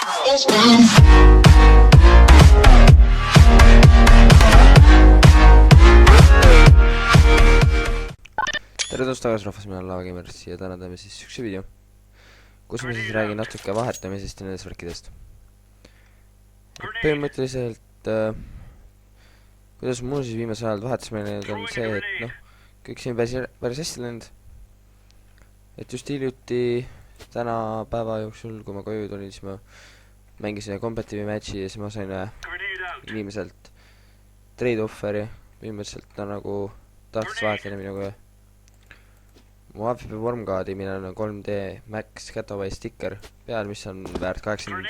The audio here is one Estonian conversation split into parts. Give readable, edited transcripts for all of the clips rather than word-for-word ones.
tere tulemast tagasi rahvas, mina olen Lava Gamer ja täna teeme siis üks video, kus ma siis räägin natuke vahetamisest ja nendest värkidest. Põhimõtteliselt kuidas mul siis viimasel ajal vahetusmeile on see, et noh, kõik siin päris hästi läinud. Et just hiljuti täna päeva jooksul, kui ma koju tulin, siis ma mängisin kompetitiivi matchi ja siis ma sain inimeselt trade offeri. Põhimõtteliselt ta nagu tahtis vahetada minuga mu AFP vormkaadi, millel on 3D Max Cataway sticker peal, mis on väärt 80,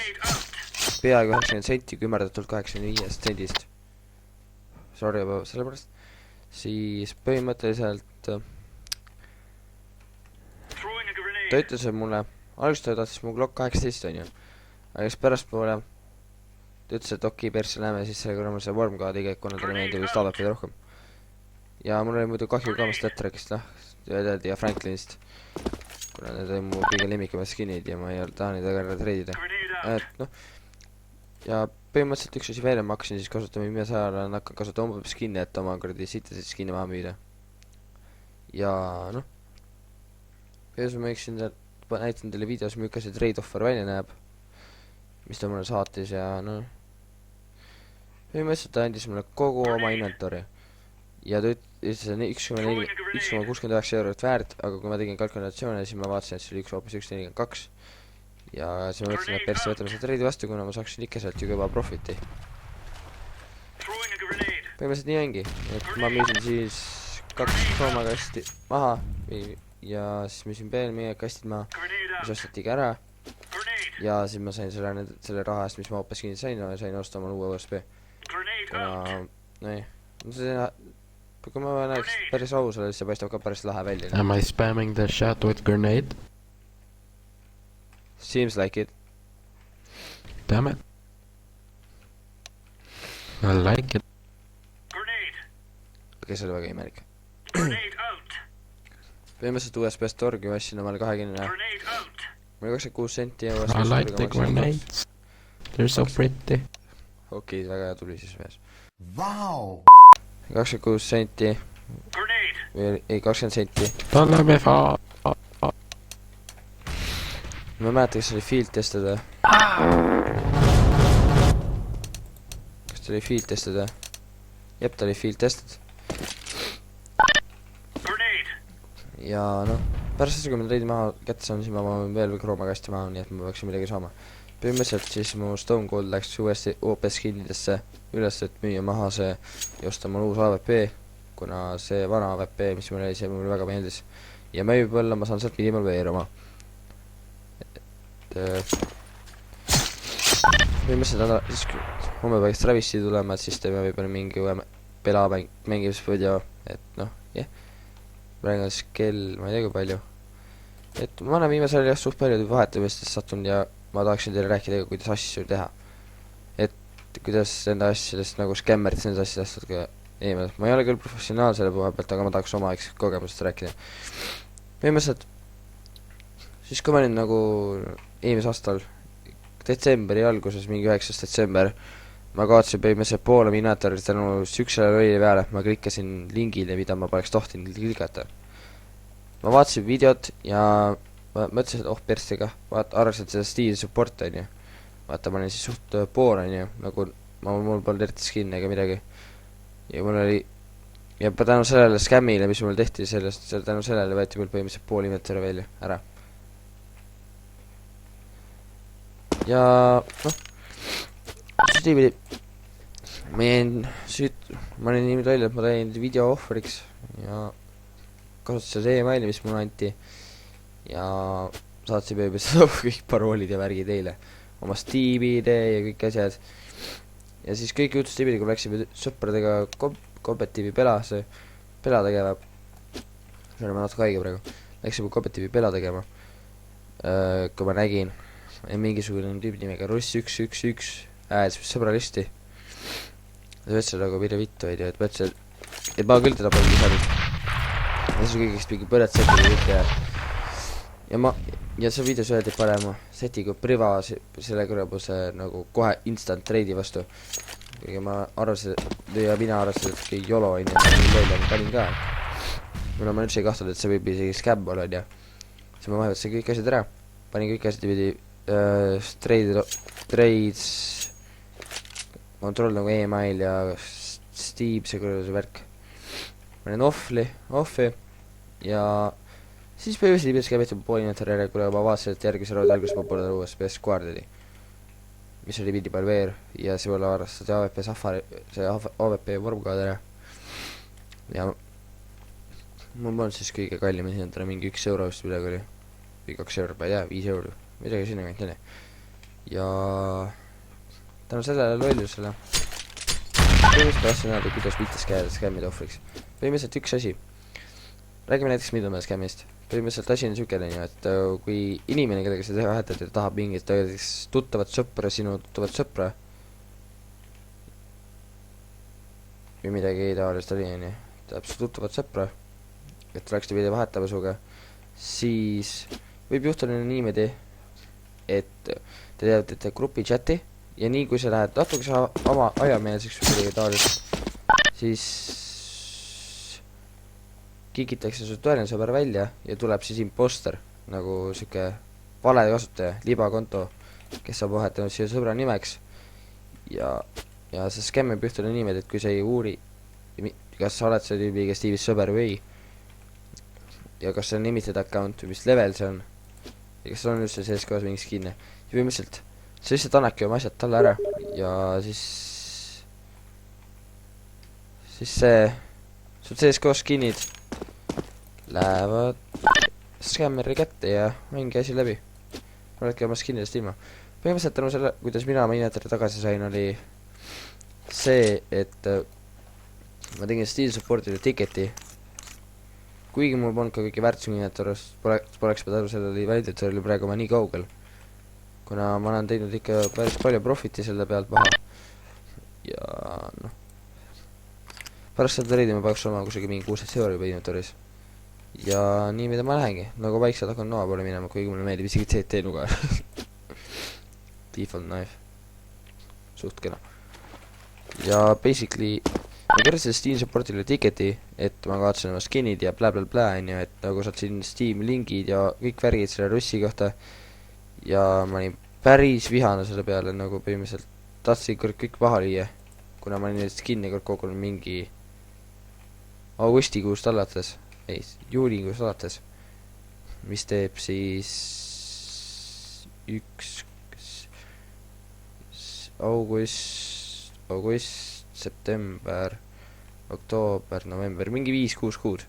peaaegu 90 senti, kümerdatult 85 sendist. Sorry juba sellepärast. Siis põhimõtteliselt ta ütles mulle, alguses ta tahtis mu Glock 18 on ju, aga siis pärastpoole ta ütles, et okei, persse läheme siis selle kõrval see vormkaadi, kuna talle meeldib vist AWP rohkem. Ja mul oli muidu kahju ka vast Tetrakist, ja Franklinist, kuna need on mu kõige lemmikamad skinid ja ma ei taha neid väga treidida. Et noh, ja põhimõtteliselt üks asi veel, ma hakkasin siis kasutama viimase ajal, hakkan kasutama oma skinni, et oma kuradi sitasid skinni maha müüda. Ja noh, kuidas ma näitan teile videos, milline see trade offer välja näeb, mis ta mulle saatis ja noh, põhimõtteliselt ta andis mulle kogu oma inventory. Ja ta ütles, et 1,69 eurot väärt, aga kui ma tegin kalkulatsioone, siis ma vaatasin, et see oli hoopis 1,42. Ja siis ma mõtlesin, et persse võtame seda treidi vastu, kuna ma saaksin ikka sealt ju kõva profiti. Põhimõtteliselt nii ongi, et ma müüsin siis 2 kroomakasti maha ja siis müüsin veel meie kastid maha, mis ostatigi ära. Ja siis ma sain selle raha eest, mis ma hoopis kinni sain, ja sain osta oma uue USB. Kuna, noh, kui ma näeks päris ausale, siis see paistab ka päris lahe välja. Am I spamming the chat with grenade? Seems like it. Damn it. I like it. Okei, see oli väga imelik. Põhimõtteliselt USB-st orgi vassin omale 20. Mul oli 26 senti ja I like the grenades. They're so pretty. Okei, väga hea tuli siis mees. Wow! 26 senti. Ei, 20 senti. Don't me fall. Ma mäletan, kas see oli field tested. Kas ta oli field tested? Jep, ta oli field tested. Ja noh, pärast seda, kui ma treidi maha kätte saan, siis ma veel kroomakasti maha, nii et ma peaksin midagi saama. Põhimõtteliselt siis mu Stone Cold läks uuesti OP skinidesse üles, et müüa maha see ja osta mul uus AWP, kuna see vana AWP, mis mul oli, see mulle väga meeldis. Ja võib-olla ma saan sealt minimal veeruma. Põhimõtteliselt siis homme peaks Travis'i tulema, et siis teeme võib-olla mingi uue pela mängimisvideo, et noh, jah. Praegu siis kell, ma ei tea kui palju. Et ma olen viimasel ajal suht palju vahetamistest sattunud ja ma tahaksin teile rääkida, kuidas asju teha. Et kuidas enda asjadest nagu skämmeritest nende asjadest eemale. Ma ei ole küll professionaal selle puha pealt, aga ma tahaks oma kogemustest rääkida. Põhimõtteliselt siis kui ma olin nagu eelmise aastal detsembri alguses, mingi 9. detsember, ma kaotasin põhimõtteliselt poole minatorit tänu süksele rolli peale, ma klikkasin lingile, mida ma poleks tohtinud klikata. Ma vaatasin videot ja ma mõtlesin, et oh perstiga, arvasin, et seda Steam support on ju. Vaata, ma olin siis suht pool on ju, nagu mul polnud eriti skin ega midagi. Ja mul oli, ja tänu sellele skämmile, mis mul tehti, tänu sellele võeti mul põhimõtteliselt pool inventory välja ära. Ja noh, süstiivili ma olin niimoodi välja, et ma tõin video offeriks ja kasutasin seda e-maili, mis mulle anti ja saatsin põhimõtteliselt kõik paroolid ja värgid eile oma Steam-ID ja kõik asjad ja siis kõik juhtus Steam-ID, kui läksime sõpradega kompetitiivi pela tegema, see on natuke haige praegu, läksime kompetitiivi pela tegema, kui ma nägin mingisugune tüübi nimega Russ 111 ääds sõbralisti. Ta võtsin nagu mille vittu, et mõtlesin, et ma küll teda pole lisanud. Ja siis kõigist mingi põled sekkuda kõik ja ma ja see videos öeldi parema setiga priva selle kõrvuse nagu kohe instant trade'i vastu. kuigi ma arvasin, ja mina arvasin, et kõik jolo on ja panin ka. kuna ma üldse ei kahtled, et see võib isegi scam olla, onju. siis ma vahevasin kõik asjad ära, panin kõik asjad pidi trades, kontroll nagu email ja Steam, see kõrvuse värk. panin off'i ja siis põhimõtteliselt pidas käivitab pool inventory ära, kuna ma vaatasin, et järgmise roodi alguses ma pole uues PS Guardiani, mis oli minimal VR ja see pole arvestatud AVP Safari, see AVP vormkaad ära. ja mul on siis kõige kallim inventory mingi 1 euro vist midagi oli, või 2 euro, ma ei tea, 5 euro, midagi sinna kanti oli. ja tänu sellele lollusele põhimõtteliselt tahtsin öelda, kuidas viitas käia skämmide ohvriks. põhimõtteliselt üks asi, räägime näiteks Middleman skämmist. põhimõtteliselt asi on siukene, et kui inimene, kellega sa vahetad ja tahab mingit tuttavat sõpra, sinu tuttavat sõpra või midagi taolist oli, onju, tahab su tuttavat sõpra, et oleks ta video vahetama suga, siis võib juhtuda niimoodi, et te teate grupi chati ja nii kui sa lähed natuke oma ajameelseks või midagi taolist, siis kikitakse su tõeline sõber välja ja tuleb siis imposter, nagu siuke vale kasutaja, libakonto, kes saab vahetanud siia sõbra nimeks. ja see skämm võib juhtuda niimoodi, et kui sa ei uuri, kas sa oled see tüübi, kes tiivis sõber või ei, ja kas see on limited account või mis level see on, ja kas on üldse sees koos mingi skin'e, ja põhimõtteliselt sa lihtsalt annadki oma asjad talle ära ja siis see sul sees koos skin'id lähevad skämmeri kätte ja mingi asi läbi. oledki oma skin'idest ilma. põhimõtteliselt tänu selle, kuidas mina oma inventory tagasi sain, oli see, et ma tegin Steel Supportile ticket'i. kuigi mul polnud ka kõiki väärtusi inventory'st, poleks ma tänu sellele inventory'le praegu ma nii kaugel. kuna ma olen teinud ikka päris palju profiti selle pealt maha. ja noh, pärast seda reidi ma peaks olema kusagil mingi 16 euro juba inventory's. ja nii mida ma lähengi, nagu vaikselt hakkan noa poole minema, kuigi mulle meeldib isegi CT nuga. Default knife, suht kena. ja basically ma kirjutasin Steam Supportile ticket'i, et ma kaotasin oma skin'id ja blablabla, onju, et nagu saatsin Steam lingid ja kõik värgid selle russi kohta. ja ma olin päris vihane selle peale, nagu põhimõtteliselt tahtsin kõik maha lüüa, kuna ma olin neid skin'e kogunud mingi augustikuust alates, ei, juulikuust alates, mis teeb siis august, september, oktoober, november, mingi 5-6 kuud.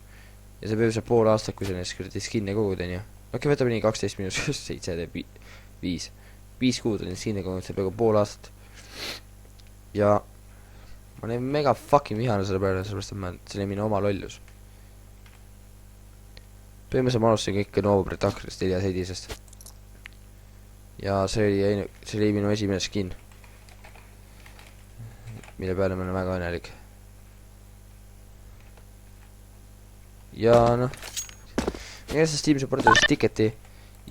ja see põhimõtteliselt pool aastat, kui sa neist kuradi skin'e kogud, onju. okei, võtame nii 12 minus 7 teeb 5 kuud olin skin'e kogunud, see peaaegu pool aastat. ja ma olin mega fucking vihane selle peale, sellepärast et see oli minu oma lollus. põhimõtteliselt ma alustasin kõike Novobrit Akrist, Elias Edisest. ja see oli minu esimene skin, mille peale ma olen väga õnnelik. ja noh, ma käisin Steam Supportile ticket'i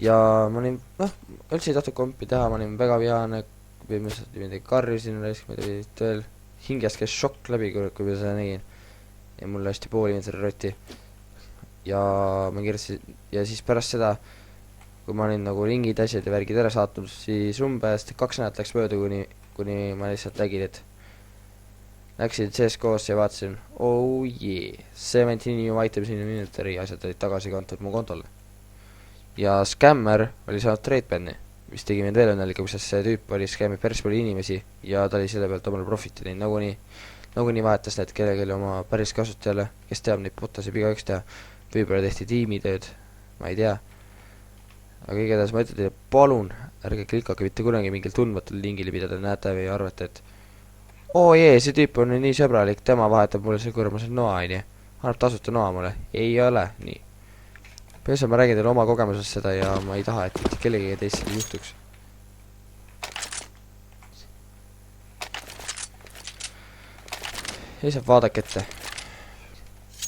ja ma olin, noh, üldse ei tahtnud kompi teha, ma olin väga vihane, põhimõtteliselt midagi karjusin, midagi veel, hingest käis šokk läbi, kui ma seda nägin. ja mul lasti pool inventory rotti. ja ma kirjutasin, ja siis pärast seda, kui ma olin nagu ringid, asjad ja värgid ära saatnud, siis umbes 2 nädalat läks mööda, kuni ma lihtsalt nägin, et läksin CSGO-sse ja vaatasin, oh jee, 17 new items in inventory, asjad olid tagasi kantud mu kontole. ja skämmer oli saanud trade ban'i, mis tegi mind veel õnnelikuks, sest see tüüp oli skämmid päris palju inimesi ja ta oli selle pealt omale profiti teinud, nagunii vahetas need kellelegi oma päris kasutajale, kes teab neid botasid igaüks teha, võib-olla tehti tiimitööd, ma ei tea. aga igatahes ma ütlen teile, palun ärge klikake mitte kunagi mingil tundmatul lingile, mida te näete või arvate, et oo jee, see tüüp on nii sõbralik, tema vahetab mulle see kõrmusel noa, onju, annab tasuta noa mulle, ei ole nii. põhimõtteliselt ma räägin teile oma kogemusest seda ja ma ei taha, et mitte kellegi teist seda juhtuks. ja lihtsalt vaadake ette.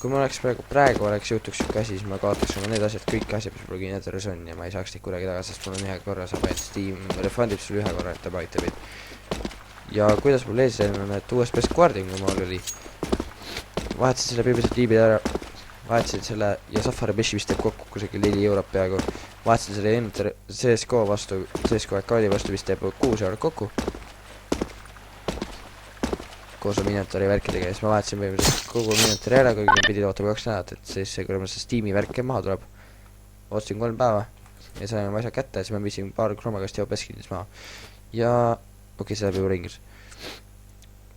kui ma oleks praegu oleks juhtuks siuke asi, siis ma kaotaks oma need asjad, kõik asjad, mis mul Gineteris on ja ma ei saaks neid kuidagi tagasi, sest mul on ühe korra saab ainult Steam refundib sulle ühe korra, et ta aitab meid. ja kuidas mul ees on, et USB-st guarding mul oli, vahetasin selle BBC tiibi ära, vahetasin selle ja Safari Meshi vist teeb kokku kusagil 4 eurot peaaegu, vahetasin selle Enter CSGO vastu, CSGO akaali vastu vist teeb 6 eurot kokku koos oma inventory värkidega ja siis ma vahetasin põhimõtteliselt kogu inventory ära, kuigi pidi ootama 2 nädalat, et siis kui ma see Steam'i värk maha tuleb, ootasin 3 päeva ja sain oma asja kätte ja siis ma viisin paar Chromacasti ja Opeskindis maha ja okei, see läheb juba ringis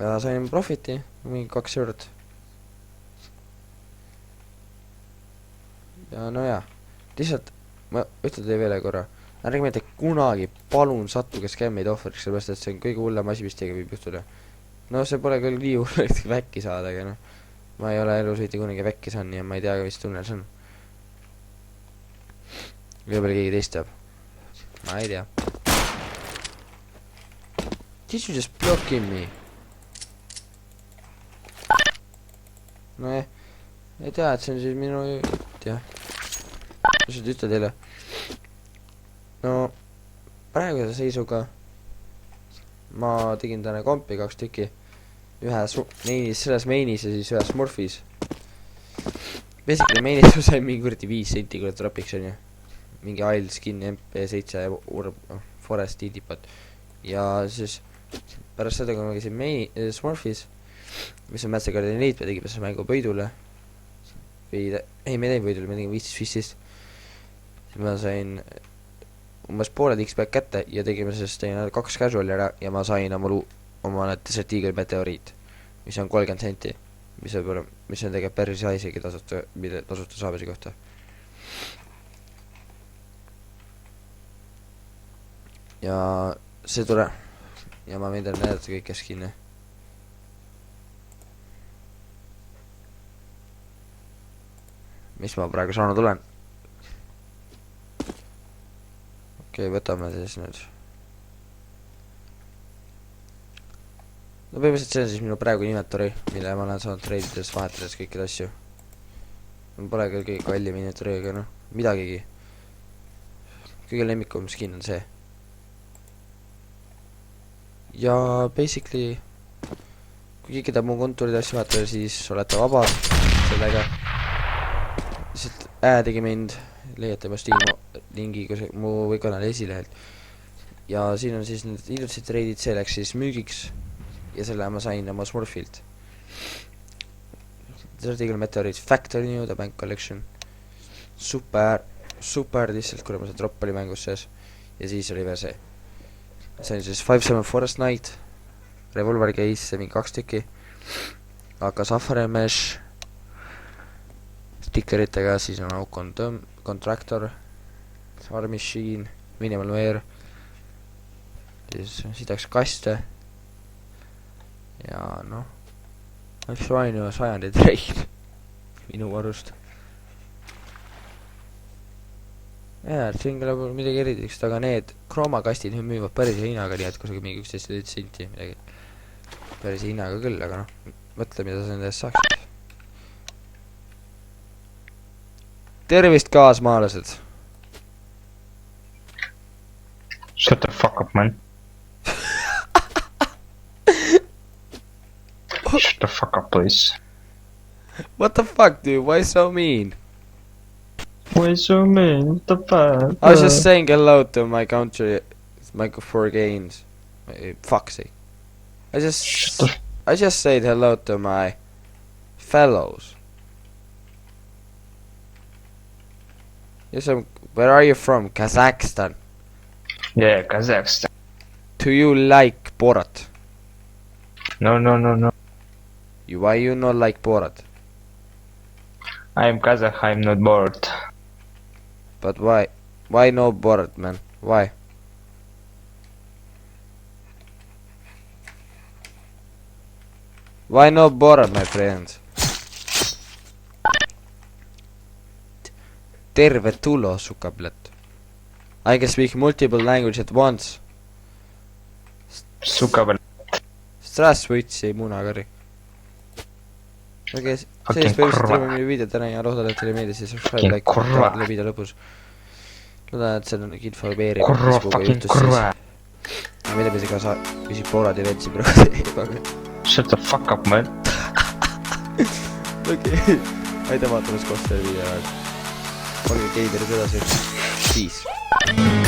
ja sain profiti mingi 2 eurot ja no jaa, lihtsalt ma ütlen teile veel korra, ärge mitte kunagi palun sattuge skämmide ohvriks, sellepärast et see on kõige hullem asi, mis teiega võib juhtuda. No see pole küll nii hull, et väkki saada, aga noh, ma ei ole elus mitte kunagi väkki saanud ja ma ei tea ka, mis tunnel see on. Võib-olla keegi teist teab. Ma ei tea. Did you just blocking me? No ei tea, et see on siis minu jutt, jah. Mis nüüd ütle teile? No, praeguse seisuga ma tegin täna kompi 2 tükki. Ühe mainis, selles mainis ja siis ühe Smurfis. Basically mainis ma sain mingi kuradi 5 senti kurat tropiks on ju. Mingi Isle Skin MP7 ja Forest Indipot. Ja siis pärast seda, kui ma käisin Smurfis, mis on Mastercardi Elite, me tegime selle mängu Põidule. Ei, me tegime Põidule, me tegime 15-15. Siis ma sain umbes pooled X-Back kätte ja tegime sellest 2 casuali ära ja ma sain oma Desert Eagle meteoriit, mis on 30 senti, mis on tegelikult päris hea isegi tasuta saabisi kohta. Ja see tule ja ma võin teile näidata kõike skin'e. Mis ma praegu saanud olen. Okei, võtame siis nüüd. No põhimõtteliselt see on siis minu praegu inventory, mille ma olen saanud treidides, vahetades kõikide asju. Mul pole küll kõige kallim inventory, aga noh, midagigi. Kõige lemmikum skin on see. Ja basically, kui keegi tahab mu kontuuride asju vahetada, siis olete vaba sellega. Lihtsalt tegi mind, leiate mu Steam lingi mu kanali esilehelt. Ja siin on siis need ilusad treidid, see läks siis müügiks. Ja selle ma sain oma Smurfilt. Desert Eagle Meteorites Factory New, The Bank Collection. Super lihtsalt, kuna ma see drop oli mängus sees. Ja siis oli veel see. See on siis 5-7 Forest Knight, Revolver Case, mingi 2 tükki. Aga Safari Mesh stickeritega, siis on Contractor, War Machine, Minimal Wear. Siis sidaks kaste. Ja noh, üks ainu sajandi treid minu varust. Jaa, siin kõlab midagi eriteks, aga need Chroma-kastid müüvad päris hinnaga, nii et kusagil mingi 11 senti midagi. Päris hinnaga küll, aga noh, mõtle, mida sa nende eest saaksid. Tervist kaasmaalased! Shut the fuck up, man. Shut the fuck up, please. What the fuck, dude? Why so mean? Why so mean? What the fuck? I was just saying hello to my country, my 4 games. Fuck's sake. I just said hello to my fellows. Yes, where are you from? Kazakhstan. Yeah, Kazakhstan. Do you like Borat? No. Why you not like Borat? I am Kazakh, I am not bored. But why? Why no Borat, man? Why? Why no Borat, my friends? Tervetuloa, sukablet. I can speak multiple languages at once. Suka veel. Strasvõitsi munakari. okei, see Fucking põhimõtteliselt kurva. teeme minu video täna ja loodan, et teile meeldis ja subscribe, Fucking like, kurva. kommentaar video lõpus. loodan, et see on info veerib, kurva mis minuga fucking juhtus kurva. siis. ma ei tea, mis ega sa küsid Poolad ja Retsi praegu teeb, aga Shut the fuck up, man. okei. aitäh vaatamast koos selle video. olge geiderid edasi. Peace.